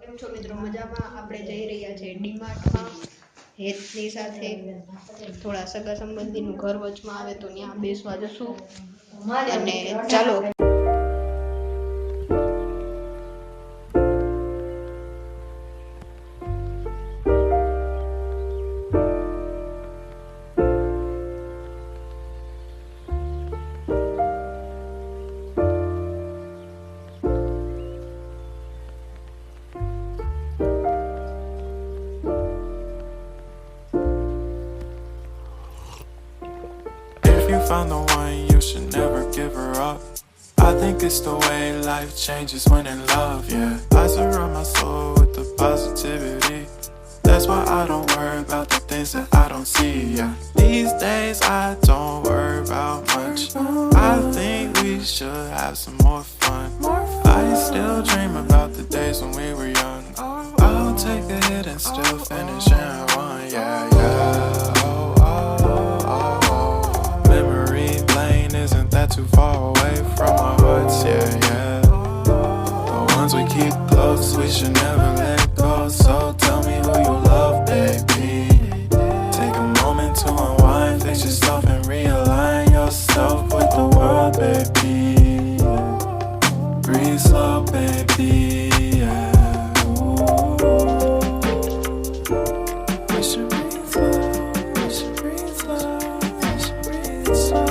કેમ છો મિત્રો? મજામાં? આપણે જઈ રહ્યા છે ડીમાર્ટમાં હેતની સાથે. થોડા સગા સંબંધીનું ઘર વચમાં આવે તો ત્યાં બેસવા જશું અને ચાલો. You found the one, you should never give her up. I think it's the way life changes when in love, yeah. I surround my soul with the positivity. That's why I don't worry about the things that I don't see, yeah. These days I don't worry about much. I think we should have some more fun. I still dream about the days when we were young. I'll take a hit and still finish in one, yeah, yeah. Too far away from our hearts, yeah, yeah. The ones we keep close, we should never let go. So tell me who you love, baby. Take a moment to unwind, fix yourself and realign yourself with the world, baby. Breathe slow, baby, yeah. Ooh. We should breathe slow, we should breathe slow, we should breathe slow.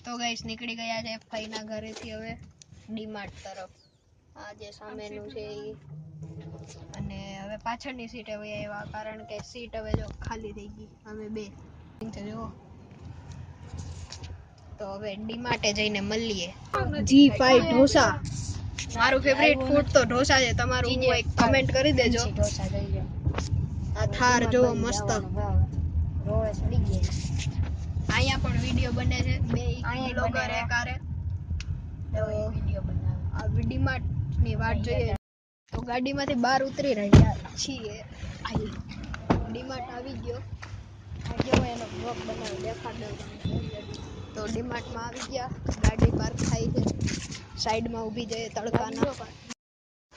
તો guys નીકળી ગયા છે ફઈના ઘરેથી હવે ડીમાર્ટ તરફ. આ જે સામેનું છે એ, અને હવે પાછળની સીટ હવે આવ્યા કારણ કે સીટ હવે જો ખાલી થઈ ગઈ. અમે બે જો તો હવે ડીમાર્ટે જઈને મળીએ. G5 ઢોસા, મારું ફેવરિટ ફૂડ તો ઢોસા છે. તમારું હું એક કમેન્ટ કરી દેજો. આ થાર જો મસ્ત રોવે સડી ગઈ. અહીંયા પણ વિડિયો બને છે, બે બ્લોગર એકારે તો વિડિયો બનાવે. આ ડીમાર્ટ ની વાટ જોઈએ તો ગાડીમાંથી બહાર ઉતરી રહ્યા છીએ. ડીમાર્ટ આવી ગયો. આ કેવો એનો બ્લોગ બનાવી દેખાડો. તો ડીમાર્ટમાં આવી ગયા, ગાડી પાર્ક થાય છે, સાઈડમાં ઊભી છે તડકાના.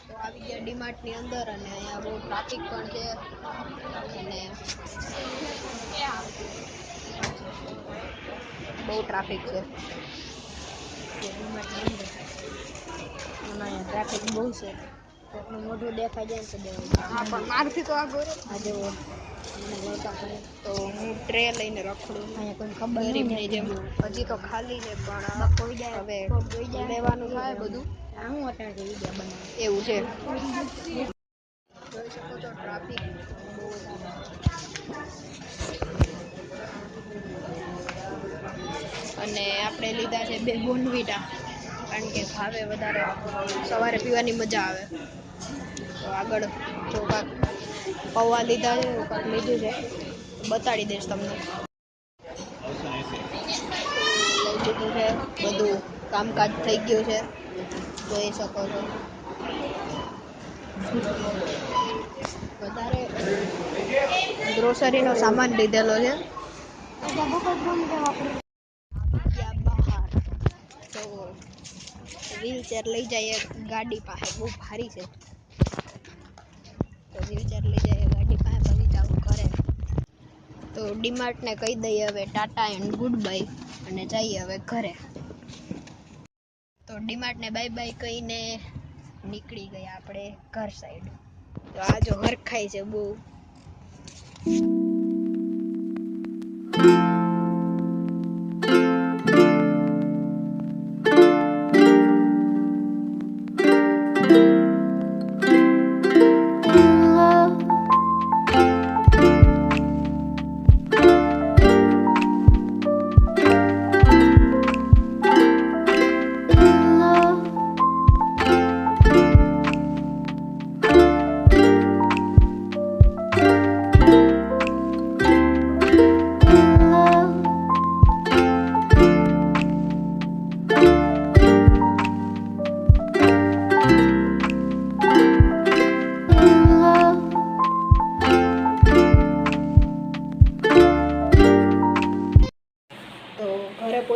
તો આવી ગયા ડીમાર્ટની અંદર અને અહીંયા બહુ ટ્રાફિક પણ છે અને બહુ ટ્રાફિક છે. ટ્રાફિક બહુ છે. કોકનું મોઢું દેખાઈ જાય તો દેવાય. હા પણ મારથી તો આ ગોરે આ જેવો મને લડકા કરે તો હું ટ્રે લઈને રખડું. અહીંયા કોઈ ખબર નહીં જેમ. હજી તો ખાલી છે પણ કોઈ જાય હવે લેવાનું થાય બધું. હું અત્યારે વિડીયો બનાવું એવું છે. જોઈ શકો છો ટ્રાફિક બહુ અને આપણે લીધા છે બે બોનવીટા કારણ કે ભાવે વધારે, સવારે પીવાની મજા આવે. તો આગળ જો કાંક પૌવા લીધા છે, કાંક લીધું છે બતાડી દઈશ તમને. લઈ લીધું છે, બધું કામકાજ થઈ ગયું છે જોઈ શકો છો. વધારે ગ્રોસરીનો સામાન લીધેલો છે. તો વ્હીલચેર લઈ જાય ગાડી પાસે, બહુ ભારી છે તો વ્હીલચેર લઈ જાય ગાડી પાસે, પછી જાવ ઘરે. તો ડીમાર્ટને કહી દઈએ હવે ટાટા એન્ડ ગુડ બાય અને જઈએ હવે ઘરે. તો ડીમાર્ટને બાય બાય કહીને નીકળી ગયા આપણે ઘર સાઈડ. તો આ જો હરખાઈ છે બહુ.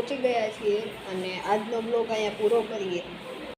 પહોંચી ગયા છીએ અને આજનો બ્લોગ અહીંયા પૂરો કરીએ.